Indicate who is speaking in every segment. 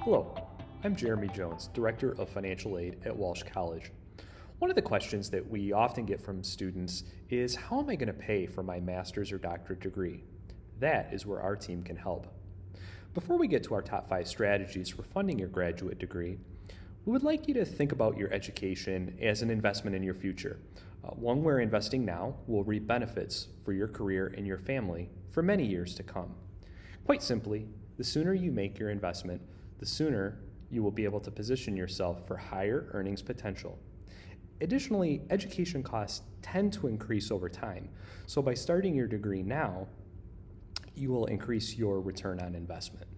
Speaker 1: Hello, I'm Jeremy Jones, Director of Financial Aid at Walsh College. One of the questions that we often get from students is, how am I going to pay for my master's or doctorate degree? That is where our team can help. Before we get to our top 5 strategies for funding your graduate degree, we would like you to think about your education as an investment in your future, one where investing now will reap benefits for your career and your family for many years to come. Quite simply, the sooner you make your investment, the sooner you will be able to position yourself for higher earnings potential. Additionally, education costs tend to increase over time, so by starting your degree now, you will increase your return on investment.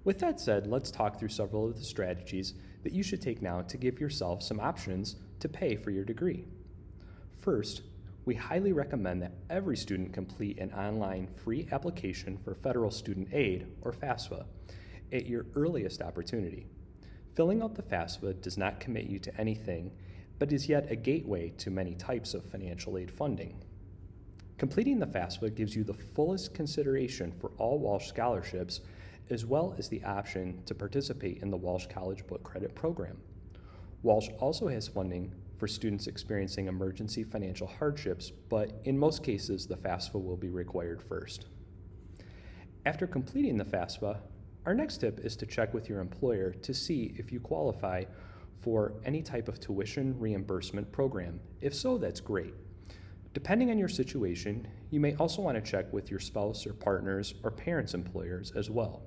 Speaker 1: With that said, let's talk through several of the strategies that you should take now to give yourself some options to pay for your degree. First, we highly recommend that every student complete an online free application for federal student aid, or FAFSA, at your earliest opportunity. Filling out the FAFSA does not commit you to anything, but is yet a gateway to many types of financial aid funding. Completing the FAFSA gives you the fullest consideration for all Walsh scholarships, as well as the option to participate in the Walsh College Book Credit Program. Walsh also has funding for students experiencing emergency financial hardships, but in most cases, the FAFSA will be required first. After completing the FAFSA, our next tip is to check with your employer to see if you qualify for any type of tuition reimbursement program. If so, that's great. Depending on your situation, you may also want to check with your spouse or partners or parents' employers as well.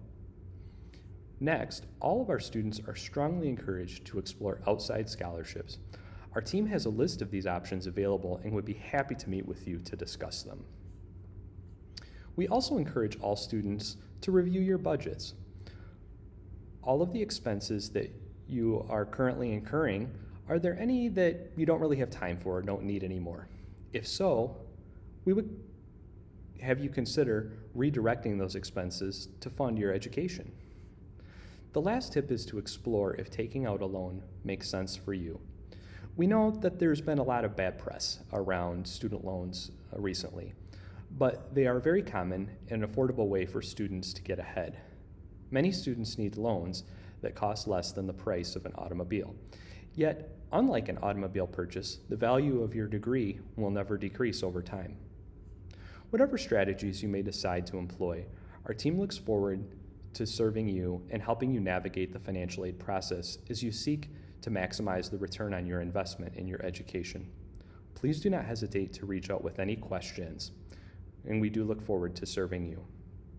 Speaker 1: Next, all of our students are strongly encouraged to explore outside scholarships. Our team has a list of these options available and would be happy to meet with you to discuss them. We also encourage all students to review your budgets. All of the expenses that you are currently incurring, are there any that you don't really have time for or don't need anymore? If so, we would have you consider redirecting those expenses to fund your education. The last tip is to explore if taking out a loan makes sense for you. We know that there's been a lot of bad press around student loans recently, but they are a very common and affordable way for students to get ahead. Many students need loans that cost less than the price of an automobile. Yet, unlike an automobile purchase, the value of your degree will never decrease over time. Whatever strategies you may decide to employ, our team looks forward to serving you and helping you navigate the financial aid process as you seek to maximize the return on your investment in your education. Please do not hesitate to reach out with any questions, and we do look forward to serving you.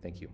Speaker 1: Thank you.